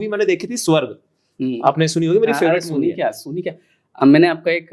मैंने देखी थी स्वर्ग, आपने सुनी होगी, मेरी फेवरेट मूवी है। सुनी क्या अब मैंने आपका एक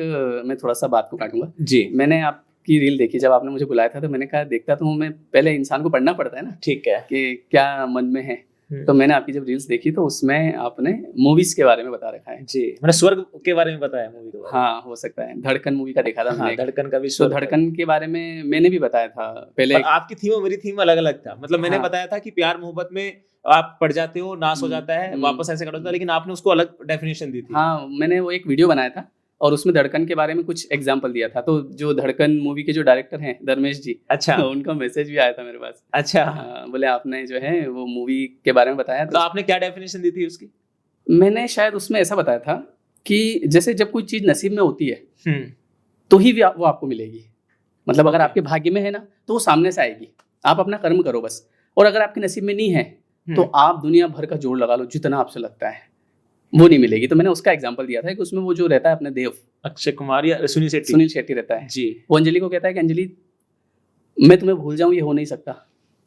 मैं थोड़ा सा बात को काटूंगा जी। मैंने आपकी रील देखी, जब आपने मुझे बुलाया था तो मैंने कहा देखता तो हूँ मैं, पहले इंसान को पढ़ना पड़ता है ना, ठीक है, कि क्या मन में है। तो मैंने आपकी जब रील्स देखी तो उसमें आपने मूवीज के बारे में बता रखा है। जी, मैंने स्वर्ग के बारे में बताया मूवी के बारे में। हाँ, हो सकता है धड़कन मूवी का देखा था हाँ, मैंने। धड़कन का भी तो स्वर्ग धड़कन के बारे में मैंने भी बताया था पहले। पर आपकी थीम और मेरी थीम अलग अलग था। मतलब मैंने हाँ। बताया था कि प्यार मोहब्बत में आप पड़ जाते हो, नाश हो जाता है, वापस ऐसे करता है, लेकिन आपने उसको अलग डेफिनेशन दी थी। हाँ, मैंने वो एक वीडियो बनाया था और उसमें धड़कन के बारे में कुछ एग्जाम्पल दिया था। तो जो धड़कन मूवी के जो डायरेक्टर हैं धर्मेश जी, अच्छा, उनका मैसेज भी आया था मेरे पास। अच्छा, बोले आपने जो है वो मूवी के बारे में बताया। तो आपने क्या डेफिनेशन दी थी उसकी? मैंने शायद उसमें ऐसा बताया था कि जैसे जब कोई चीज नसीब में होती है तो ही वो आपको मिलेगी। मतलब अगर आपके भाग्य में है ना तो वो सामने से आएगी, आप अपना कर्म करो बस। और अगर आपके नसीब में नहीं है तो आप दुनिया भर का जोर लगा लो जितना आपसे लगता है, वो नहीं मिलेगी। तो मैंने उसका एग्जांपल दिया था कि उसमें वो जो रहता है अपने देव अक्षय कुमार या सुनील शेट्टी रहता है जी, वो अंजलि को कहता है कि अंजलि मैं तुम्हें भूल जाऊं ये हो नहीं सकता,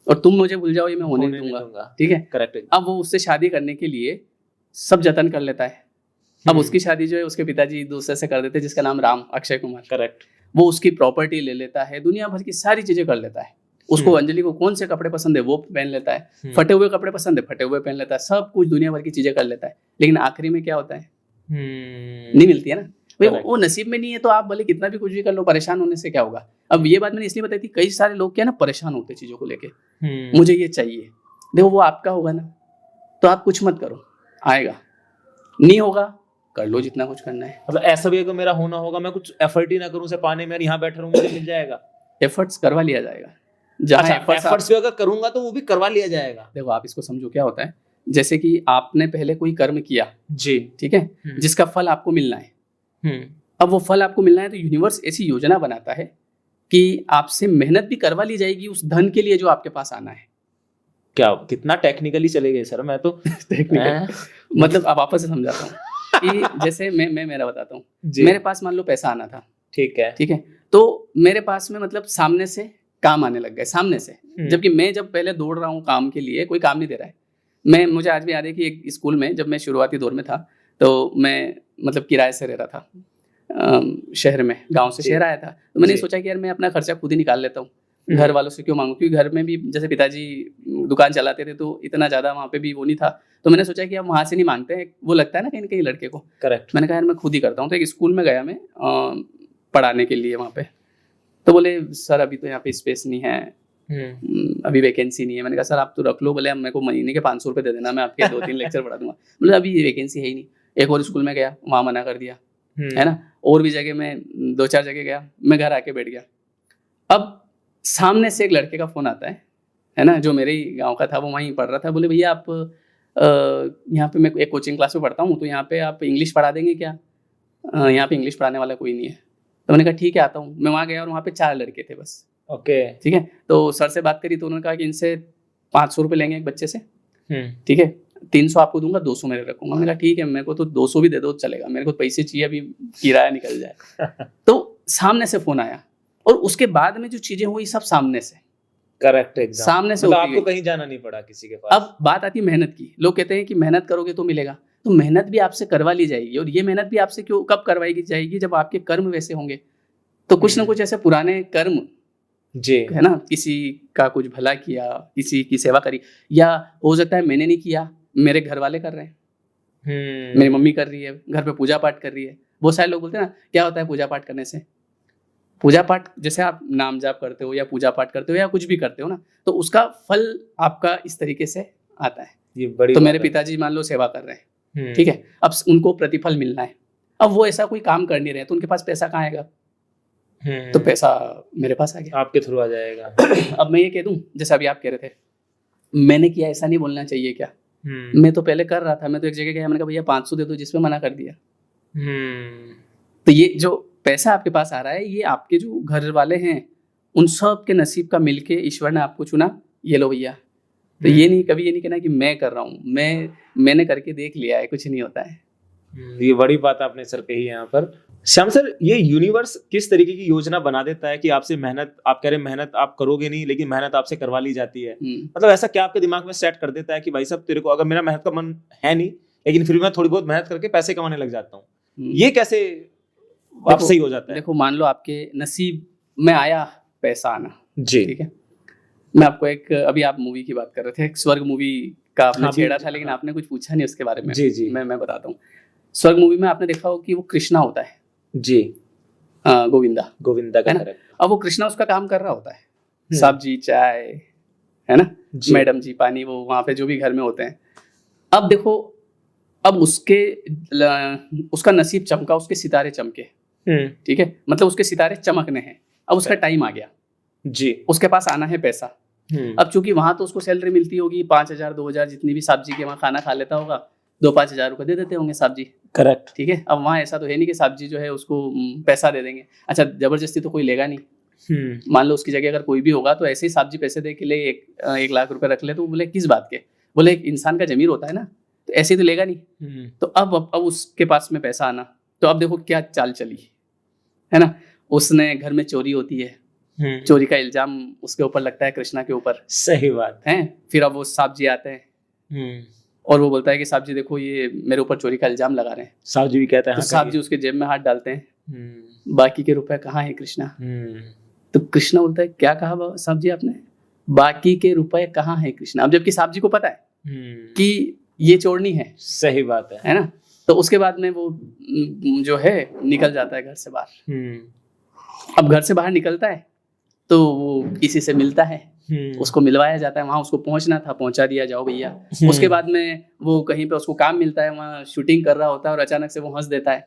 और तुम मुझे भूल जाओ ये मैं होने नहीं दूंगा। ठीक है, करेक्ट। अब वो उससे शादी करने के लिए सब जतन कर लेता है। अब उसकी शादी जो है उसके पिताजी दूसरे से कर देते हैं जिसका नाम राम, अक्षय कुमार। करेक्ट। वो उसकी प्रॉपर्टी ले लेता है, दुनिया भर की सारी चीजें कर लेता है। उसको अंजलि को कौन से कपड़े पसंद है वो पहन लेता है, फटे हुए कपड़े पसंद है फटे हुए पहन लेता है, सब कुछ दुनिया भर की चीजें कर लेता है। लेकिन आखिरी में क्या होता है, नहीं मिलती है ना भाई, वो नसीब में नहीं है। तो आप भले कितना भी कुछ भी कर लो, परेशान होने से क्या होगा। अब ये बात मैंने इसलिए बताई थी, कई सारे लोग क्या ना परेशान होते चीजों को लेके, मुझे ये चाहिए। देखो वो आपका होगा ना तो आप कुछ मत करो, आएगा। नहीं होगा कर लो जितना कुछ करना है। मतलब ऐसा भी अगर मेरा होना होगा, मैं कुछ एफर्ट ही ना करूं उसे पाने में, यहाँ बैठा रहूं, मुझे मिल जाएगा। एफर्ट्स करवा लिया जाएगा। अच्छा, एफर्ट्स भी अगर करूंगा तो वो भी करवा लिया जाएगा। देखो आप इसको समझो, क्या होता है जैसे कि आपने पहले कोई कर्म किया जी, ठीक है, जिसका फल आपको मिलना है। अब वो फल आपको मिलना है तो यूनिवर्स ऐसी योजना बनाता है कि आपसे मेहनत भी करवा ली जाएगी उस धन के लिए जो आपके पास आना है। क्या कितना टेक्निकली चले गए सर, मैं तो टेक्निकल मतलब अब वापस से समझाता हूँ कि जैसे मैं मेरा बताता हूँ, मेरे पास मान लो पैसा आना था, ठीक है, तो मेरे पास में मतलब सामने से काम आने लग गए, सामने से। जबकि मैं जब पहले दौड़ रहा हूँ काम के लिए, कोई काम नहीं दे रहा है। मुझे आज भी याद है कि एक स्कूल में जब मैं शुरुआती दौर में था तो मैं मतलब किराए से रह रहा था शहर में, गांव से शहर आया था। तो मैंने सोचा कि यार मैं अपना खर्चा खुद ही निकाल लेता हूँ, घर वालों से क्यों मांगू, क्योंकि घर में भी जैसे पिताजी दुकान चलाते थे तो इतना ज़्यादा वहाँ पे भी वो नहीं था। तो मैंने सोचा कि अब वहाँ से नहीं मांगते हैं, वो लगता है ना कहीं ना कहीं लड़के को। करेक्ट। मैंने कहा यार मैं खुद ही करता हूँ। तो एक स्कूल में गया मैं पढ़ाने के लिए वहाँ पे, तो बोले सर अभी तो यहाँ पे स्पेस नहीं है, अभी वैकेंसी नहीं है। मैंने कहा सर आप तो रख लो, बोले मेरे को महीने के 500 रुपये दे देना, मैं आपके 2-3 लेक्चर पढ़ा दूंगा। बोले अभी वैकेंसी है ही नहीं। एक और स्कूल में गया, वहाँ मना कर दिया, है ना। और भी जगह में 2-4 जगह गया, मैं घर आके बैठ गया। अब सामने से एक लड़के का फ़ोन आता है ना, जो मेरे ही गाँव का था, वो वहीं पढ़ रहा था। बोले भैया आप यहाँ पे मैं एक कोचिंग क्लास में पढ़ता हूँ, तो यहाँ पे आप इंग्लिश पढ़ा देंगे क्या? यहाँ पे इंग्लिश पढ़ाने वाला कोई नहीं है। तो मैंने कहा ठीक है आता हूँ। मैं वहाँ गया और वहाँ पे 4 लड़के थे बस। ओके, ठीक है। तो सर से बात करी तो उन्होंने कहा कि इनसे 500 रुपये लेंगे एक बच्चे से, ठीक है, 300 आपको दूंगा, 200 मेरे रखूंगा। मैंने कहा ठीक है, मेरे को तो 200 भी दे दो चलेगा, मेरे को पैसे चाहिए, अभी किराया निकल जाए। तो सामने से फ़ोन आया और उसके बाद में जो चीज़ें हुई सब सामने से। करेक्ट, एकदम सामने से। मतलब आपको कहीं जाना नहीं पड़ा किसी के पास। अब बात आती है मेहनत की। लोग कहते हैं कि मेहनत करोगे तो मिलेगा, तो मेहनत भी आपसे करवा ली जाएगी। और ये मेहनत भी आपसे कब करवाई जाएगी, जब आपके कर्म वैसे होंगे। तो कुछ ना कुछ ऐसे पुराने कर्म जी, है ना, किसी का कुछ भला किया, किसी की सेवा करी, या हो सकता है मैंने नहीं किया, मेरे घर वाले कर रहे हैं, मेरी मम्मी कर रही है, घर पे पूजा पाठ कर रही है। बहुत सारे लोग बोलते हैं ना क्या होता है पूजा पाठ करने से। पूजा पाठ जैसे आप नाम जाप करते हो या पूजा पाठ करते हो या कुछ भी करते हो ना, तो उसका फल आपका इस तरीके से आता है। ये बड़ी तो मेरे पिताजी मान लो सेवा कर रहे हैं, ठीक है, अब उनको प्रतिफल मिलना है। अब वो ऐसा कोई काम कर नहीं रहे तो उनके पास पैसा कहाँ आएगा? तो पैसा मेरे पास आ गया, आपके थ्रू आ जाएगा। अब मैं ये कह दूं, जैसे अभी आप कह रहे थे मैंने किया, ऐसा नहीं बोलना चाहिए क्या? मैं तो पहले कर रहा था, मैं तो एक जगह गया, मैंने कहा भैया 500 दे दो, जिसमें मना कर दिया। तो ये जो पैसा आपके पास आ रहा है, ये आपके जो घर वाले हैं उन सब के नसीब का मिलके ईश्वर ने आपको चुना, ये लो भैया। तो ये नहीं, कभी ये नहीं कहना कि मैं कर रहा हूँ, मैंने करके देख लिया है, कुछ नहीं होता है। ये बड़ी बात आपने सर कही यहाँ पर। श्याम सर, ये यूनिवर्स किस तरीके की योजना बना देता है कि आपसे मेहनत, आप कह रहे हैं मेहनत आप करोगे नहीं, लेकिन मेहनत आपसे करवा ली जाती है। मतलब ऐसा क्या आपके दिमाग में सेट कर देता है कि भाई साहब तेरे को, अगर मेरा मेहनत का मन है नहीं, लेकिन फिर भी मैं थोड़ी बहुत मेहनत करके पैसे कमाने लग जाता हूँ, ये कैसे आप सही हो जाता है? देखो, मान लो आपके नसीब में आया पैसा आना जी, ठीक है। मैं आपको एक, अभी आप मूवी की बात कर रहे थे, एक स्वर्ग मूवी का आपने छेड़ा था, लेकिन आपने कुछ पूछा नहीं उसके बारे में। जी जी, मैं बताता हूँ। स्वर्ग मूवी में आपने देखा हो कि वो कृष्णा होता है जी, गोविंदा का कैरेक्टर। अब वो कृष्णा उसका काम कर रहा होता है, सब्जी चाय है ना, मैडम जी पानी, वो वहां पे जो भी घर में होते हैं। अब देखो, अब उसका नसीब चमका, उसके सितारे चमके, ठीक है, मतलब उसके सितारे चमकने हैं। अब उसका टाइम आ गया जी, उसके पास आना है पैसा। अब चूंकि वहां तो उसको सैलरी मिलती होगी 5,000 2,000, जितनी भी साहब जी के वहाँ खाना खा लेता होगा, 2-5 हजार रुपये दे देते होंगे साहब जी। करेक्ट, ठीक है। अब वहाँ ऐसा तो है नहीं कि साहब जी जो है उसको पैसा दे देंगे। अच्छा, जबरदस्ती तो कोई लेगा नहीं। मान लो उसकी जगह अगर कोई भी होगा तो ऐसे ही साहब जी पैसे दे के ले 1 लाख रुपए रख ले, तो बोले किस बात के, बोले एक इंसान का जमीर होता है ना, तो ऐसे ही तो लेगा नहीं। तो अब उसके पास में पैसा आना, तो अब देखो क्या चाल चली है ना। उसने घर में चोरी होती है, चोरी का इल्जाम उसके ऊपर लगता है, कृष्णा के ऊपर। सही बात है। फिर अब वो साहब जी आते हैं और वो बोलता है कि साहब जी देखो ये मेरे ऊपर चोरी का इल्जाम लगा रहे हैं। साहब जी भी कहते हैं, तो साहब जी उसके जेब में हाथ डालते हैं, बाकी के रुपए कहाँ है कृष्णा। तो कृष्णा बोलता है क्या कहा साहब जी आपने, बाकी के रुपए कहाँ है कृष्णा। अब जबकि साहब जी को पता है कि ये चोरनी है। सही बात है ना। तो उसके बाद में वो जो है निकल जाता है घर से बाहर। अब घर से बाहर निकलता है तो वो किसी से मिलता है, उसको मिलवाया जाता है, वहां उसको पहुंचना था, पहुंचा दिया, जाओ भैया। उसके बाद में वो कहीं पे उसको काम मिलता है, वहाँ शूटिंग कर रहा होता है और अचानक से वो हंस देता है।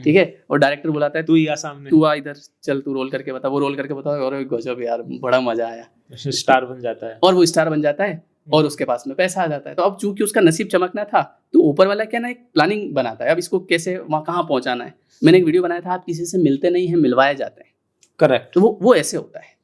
ठीक है। और डायरेक्टर बुलाता है, तू आ सामने, तू आ इधर, चल तू रोल करके बता। वो रोल करके बताओ, और गजब यार, बड़ा मजा आया, स्टार बन जाता है। और वो स्टार बन जाता है और उसके पास में पैसा आ जाता है। तो अब चूंकि उसका नसीब चमकना था, तो ऊपर वाला क्या ना एक प्लानिंग बनाता है, अब इसको कैसे वहाँ कहाँ पहुंचाना है। मैंने एक वीडियो बनाया था, आप किसी से मिलते नहीं है, मिलवाए जाते हैं। करेक्ट। तो वो ऐसे होता है।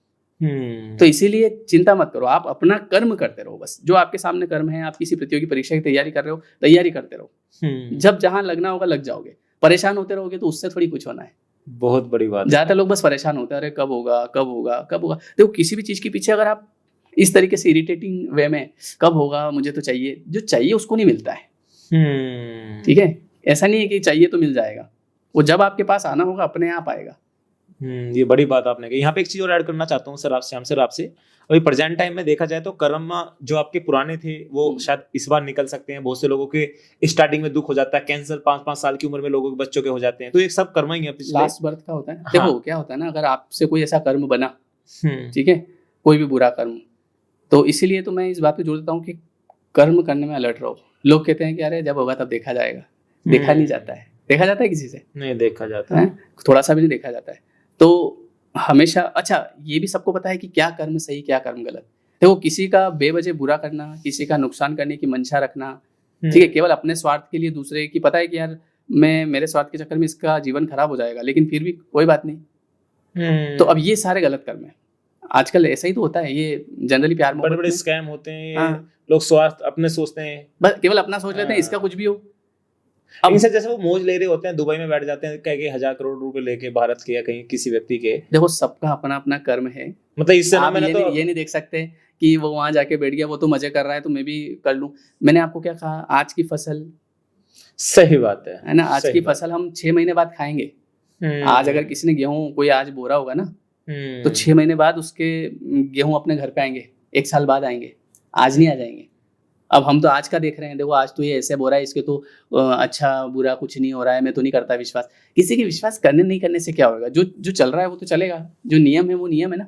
तो इसीलिए चिंता मत करो, आप अपना कर्म करते रहो। बस जो आपके सामने कर्म है, आप किसी प्रतियोगी परीक्षा की तैयारी कर रहे हो, तैयारी करते रहो। जब जहां लगना होगा लग जाओगे। परेशान होते रहोगे तो उससे थोड़ी कुछ होना है। बहुत बड़ी बात। ज्यादातर लोग बस परेशान होते हैं, अरे कब होगा कब होगा कब होगा। देखो किसी भी चीज के पीछे अगर आप इस तरीके से इरिटेटिंग वे में, कब होगा, मुझे तो चाहिए, जो चाहिए उसको नहीं मिलता है। ठीक है। ऐसा नहीं है कि चाहिए तो मिल जाएगा, वो जब आपके पास आना होगा अपने आप आएगा। ये बड़ी बात आपने कही। यहाँ पे एक चीज और ऐड करना चाहता हूँ सर, श्याम सर आपसे। अभी प्रेजेंट टाइम में देखा जाए तो कर्म जो आपके पुराने थे वो शायद इस बार निकल सकते हैं। बहुत से लोगों के स्टार्टिंग में दुख हो जाता है, कैंसर 5-5 साल की उम्र में लोगों के बच्चों के हो जाते हैं, तो ये सब कर्म ही है पिछले लास्ट बर्थ का होता है। देखो क्या होता है ना, अगर आपसे कोई ऐसा कर्म बना, ठीक है, कोई भी बुरा कर्म, तो इसीलिए तो मैं इस बात पे जोर देता हूँ कि कर्म करने में अलर्ट रहो। लोग कहते हैं कि अरे जब होगा तब देखा जाएगा, देखा नहीं जाता है। देखा जाता है किसी से? नहीं देखा जाता है, थोड़ा सा भी नहीं देखा जाता है। तो हमेशा, अच्छा ये भी सबको पता है कि क्या कर्म सही क्या कर्म गलत। देखो किसी का बेवजह बुरा करना, किसी का नुकसान करने की मंशा रखना, ठीक है, केवल अपने स्वार्थ के लिए, दूसरे की पता है कि यार मैं मेरे स्वार्थ के चक्कर में इसका जीवन खराब हो जाएगा, लेकिन फिर भी कोई बात नहीं। तो अब ये सारे गलत कर्म है। आजकल ऐसा ही तो होता है, ये जनरली प्यार बड़े बड़े स्कैम होते हैं। लोग स्वार्थ अपने सोचते हैं, बस केवल अपना सोच लेते हैं, इसका कुछ भी हो। अब इनसे जैसे वो मौज ले रहे होते हैं, दुबई में बैठ जाते हैं कह के 1,000 करोड़ रुपए लेके भारत के या कहीं किसी व्यक्ति के। देखो सबका अपना अपना कर्म है। मतलब इससे आप ये नहीं देख सकते कि वो वहां जाके बैठ गया, वो तो मजे कर रहा है तो मैं भी कर लूं। मैंने आपको क्या कहा, आज की फसल, सही बात है ना, आज की फसल हम 6 महीने बाद खाएंगे। आज अगर किसी ने गेहूं, कोई आज बोरा होगा ना, तो 6 महीने बाद उसके गेहूं अपने घर पे आएंगे, 1 साल बाद आएंगे, आज नहीं आ जाएंगे। अब हम तो आज का देख रहे हैं, देखो आज तो ये ऐसे बोल रहा है, इसके तो अच्छा बुरा कुछ नहीं हो रहा है, मैं तो नहीं करता विश्वास। किसी के विश्वास करने नहीं करने से क्या होगा, जो चल रहा है वो तो चलेगा, जो नियम है वो नियम है ना।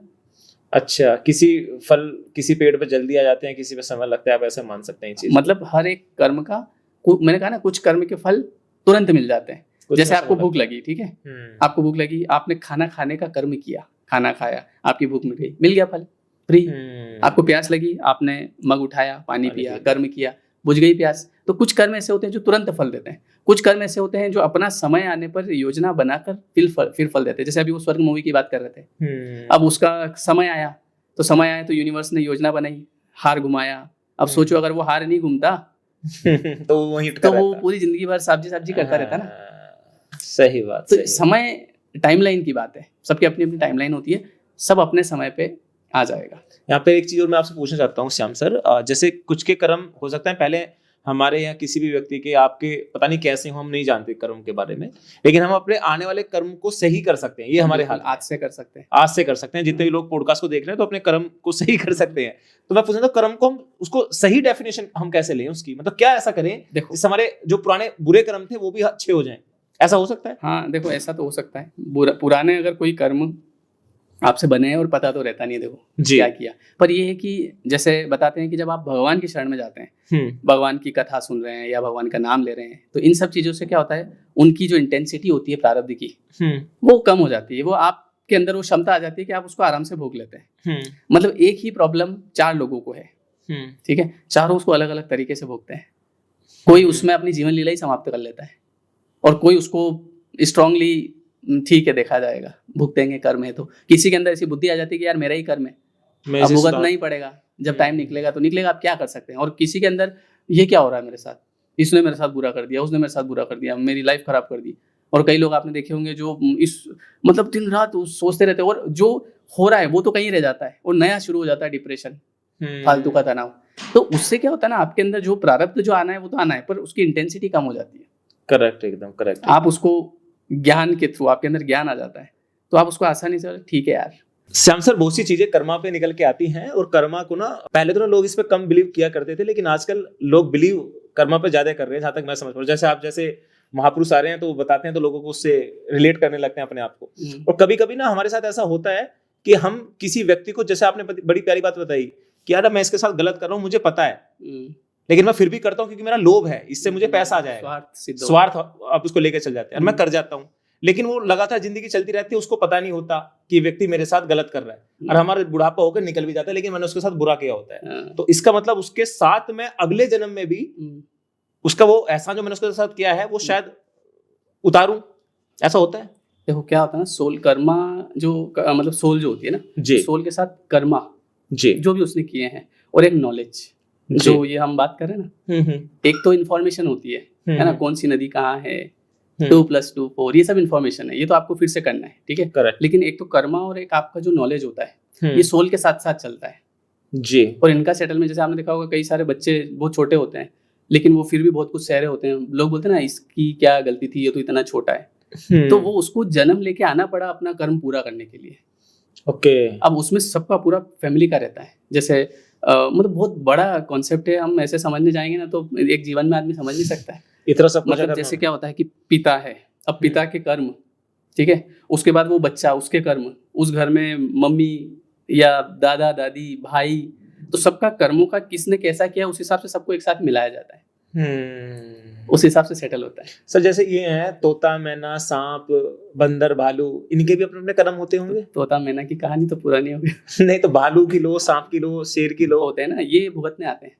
अच्छा, किसी फल किसी पेड़ पे जल्दी आ जाते हैं, किसी पे समय लगता है, आप ऐसे मान सकते हैं चीज। मतलब हर एक कर्म का, मैंने कहा ना, कुछ कर्म के फल तुरंत मिल जाते हैं। जैसे आपको भूख लगी, ठीक है, आपको भूख लगी, आपने खाना खाने का कर्म किया, खाना खाया, आपकी भूख मिट गई, मिल गया फल फ्री। आपको प्यास लगी, आपने मग उठाया, पानी पिया, कर्म किया, बुझ गई प्यास। तो कुछ कर्म ऐसे होते हैं जो तुरंत फल देते हैं, कुछ कर्म ऐसे होते हैं जो अपना समय आने पर योजना बनाकर फिर फल देते हैं। जैसे अभी वो स्वर्ग मूवी की बात कर रहे थे, अब उसका समय आया तो यूनिवर्स ने योजना बनाई, हार घुमाया। अब सोचो अगर वो हार नहीं घूमता तो वो पूरी जिंदगी भर सब्जी करता रहता ना। सही बात। तो समय टाइमलाइन की बात है, सबकी अपनी अपनी टाइमलाइन होती है, सब अपने समय पे आ जाएगा। यहाँ पे एक चीज और मैं आपसे पूछना चाहता हूँ श्याम सर, जैसे कुछ के कर्म हो सकते हैं पहले हमारे या किसी भी व्यक्ति के, आपके पता नहीं कैसे हो, हम नहीं जानते कर्म के बारे में, लेकिन हम अपने आने वाले कर्म को सही कर सकते हैं, ये हमारे हाथ आज से कर सकते हैं, आज से कर सकते हैं। जितने भी लोग पॉडकास्ट को देख रहे हैं तो अपने कर्म को सही कर सकते हैं। तो मैं पूछ रहा था कर्म को हम उसको सही डेफिनेशन हम कैसे लें उसकी, मतलब क्या ऐसा करें जिससे हमारे जो पुराने बुरे कर्म थे वो भी अच्छे हो जाएं, ऐसा हो सकता है? हाँ देखो, ऐसा तो हो सकता है। पुराने अगर कोई कर्म आपसे बने हैं और पता तो रहता नहीं है देखो क्या किया, पर ये है कि जैसे बताते हैं कि जब आप भगवान की शरण में जाते हैं, भगवान की कथा सुन रहे हैं या भगवान का नाम ले रहे हैं, तो इन सब चीजों से क्या होता है, उनकी जो इंटेंसिटी होती है प्रारब्ध की वो कम हो जाती है, वो आपके अंदर वो क्षमता आ जाती है कि आप उसको आराम से भोग लेते हैं। मतलब एक ही प्रॉब्लम 4 लोगों को है, ठीक है, चारों उसको अलग अलग तरीके से भोगते हैं। कोई उसमें अपनी जीवन लीला ही समाप्त कर लेता है और कोई उसको स्ट्रांगली ठीक है देखा जाएगा, भुगतेंगे कर्म है। तो किसी के अंदर ऐसी बुद्धि आ जाती है कि यार मेरा ही कर्म है, अब भुगतना ही पड़ेगा, जब टाइम निकलेगा तो निकलेगा, आप क्या कर सकते हैं। और किसी के अंदर ये क्या हो रहा है मेरे साथ, इसने मेरे साथ बुरा कर दिया, उसने मेरे साथ बुरा कर दिया, मेरी लाइफ खराब कर दी। और कई लोग आपने देखे होंगे जो इस मतलब दिन रात सोचते रहते हैं और जो हो रहा है वो तो कहीं रह जाता है और नया शुरू हो जाता है डिप्रेशन, फालतू का तनाव। तो उससे क्या होता है ना, आपके अंदर जो प्रारब्ध जो आना है वो तो आना है, पर उसकी इंटेंसिटी कम हो जाती है। करेक्ट, एकदम करेक्ट। आप उसको ज्ञान के थ्रू, आपके अंदर ज्ञान आ जाता है तो आप उसको आसानी से, ठीक है यार। श्याम सर, बहुत सी चीजें कर्मा पे निकल के आती हैं और कर्मा को ना पहले तो ना लोग इस पे कम बिलीव किया करते थे, लेकिन आजकल लोग बिलीव कर्मा पे ज्यादा कर रहे हैं, जहां तक मैं समझ पा रहा हूं। जैसे महापुरुष आ रहे हैं तो वो बताते हैं तो लोगों को उससे रिलेट करने लगते हैं अपने आप को। और कभी कभी ना हमारे साथ ऐसा होता है कि हम किसी व्यक्ति को, जैसे आपने बड़ी प्यारी बात बताई कि यार मैं इसके साथ गलत कर रहा हूँ, मुझे पता है, लेकिन मैं फिर भी करता हूँ क्योंकि मेरा लोभ है, इससे मुझे पैसा आ जाएगा, स्वार्थ आप उसको लेकर चल जाते हैं और मैं कर जाता हूँ। लेकिन वो लगातार जिंदगी चलती रहती है, उसको पता नहीं होता कि व्यक्ति मेरे साथ गलत कर रहा है और हमारे बुढ़ापा होकर निकल भी जाता है, लेकिन मैंने उसके साथ बुरा किया होता है। तो इसका मतलब उसके साथ मैं अगले जन्म में भी उसका वो एहसान जो मैंने उसके साथ किया है वो शायद उतारूं, ऐसा होता है। देखो क्या होता है ना, सोल कर्मा जो मतलब सोल जो होती है ना, सोल के साथ कर्मा जो भी उसने किए हैं और एक नॉलेज जो ये हम बात कर रहे हैं ना, एक तो इन्फॉर्मेशन होती है ना, कौन सी नदी कहाँ है, 2+2 4, ये सब इन्फॉर्मेशन है, ये तो आपको फिर से करना है, ठीक है। करेक्ट। लेकिन एक तो कर्मा और एक आपका जो नॉलेज होता है ये सोल के साथ साथ चलता है जी। और इनका सेटलमेंट, जैसे आपने देखा होगा कई सारे बच्चे बहुत छोटे होते हैं लेकिन वो फिर भी बहुत कुछ सह रहे होते हैं। लोग बोलते हैं ना इसकी क्या गलती थी, ये तो इतना छोटा है, तो वो उसको जन्म लेके आना पड़ा अपना कर्म पूरा करने के लिए। ओके। अब उसमें सबका पूरा फैमिली का रहता है, जैसे मतलब बहुत बड़ा कॉन्सेप्ट है, हम ऐसे समझने जाएंगे ना तो एक जीवन में आदमी समझ नहीं सकता है इतना सब। मतलब जैसे क्या होता है कि पिता है, अब पिता के कर्म, ठीक है, उसके बाद वो बच्चा, उसके कर्म, उस घर में मम्मी या दादा दादी भाई, तो सबका कर्मों का किसने कैसा किया उस हिसाब से सबको एक साथ मिलाया जाता है, उस हिसाब से सेटल होता है। सर जैसे ये है तोता मैना सांप बंदर भालू, इनके भी अपने अपने कर्म होते होंगे? तोता मैना की कहानी तो पुरानी हो गई नहीं तो भालू की लो, सांप की लो, शेर की लो होते हैं ना, ये भुगतने आते हैं।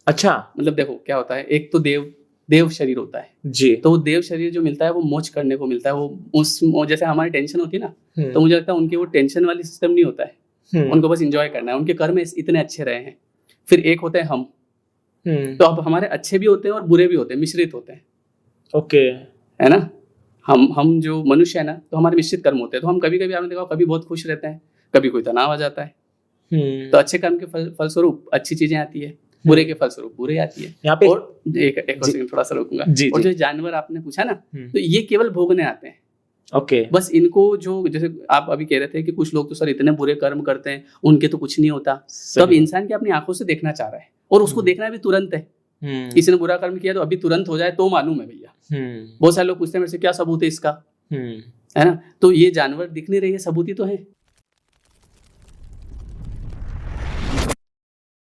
अच्छा। मतलब देखो क्या होता है, एक तो देव शरीर होता है जी, तो वो देव शरीर जो मिलता है वो मोच करने को मिलता है। वो उस जैसे हमारी टेंशन होती है ना, तो मुझे लगता है उनके वो टेंशन वाली सिस्टम नहीं होता है, उनको बस एंजॉय करना है, उनके कर्म इतने अच्छे रहे हैं। फिर एक होते हैं हम, तो अब हमारे अच्छे भी होते हैं और बुरे भी होते हैं, मिश्रित होते हैं। ओके, है ना। हम जो मनुष्य है ना, तो हमारे मिश्रित कर्म होते हैं, तो हम कभी कभी आपने देखा कभी बहुत खुश रहते हैं, कभी कोई तनाव आ जाता है। तो अच्छे कर्म के फलस्वरूप अच्छी चीजें आती है, बुरे के फलस्वरूप बुरे आती है। यहाँ पे और एक सेकंड थोड़ा सा रुकूंगा। और जो जानवर आपने पूछा ना, तो ये केवल भोगने आते हैं। ओके। बस इनको जो जैसे आप अभी कह रहे थे कि कुछ लोग तो सर इतने बुरे कर्म करते हैं उनके तो कुछ नहीं होता, तो अब इंसान क्या अपनी आंखों से देखना चाह रहा है और उसको देखना भी तुरंत है। किसी ने बुरा कर्म किया तो अभी तुरंत हो जाए तो मालूम है भैया। बहुत सारे लोग पूछते हैं मेरे से क्या सबूत है इसका, है ना। तो ये जानवर दिख नहीं रही है, सबूत ही तो है।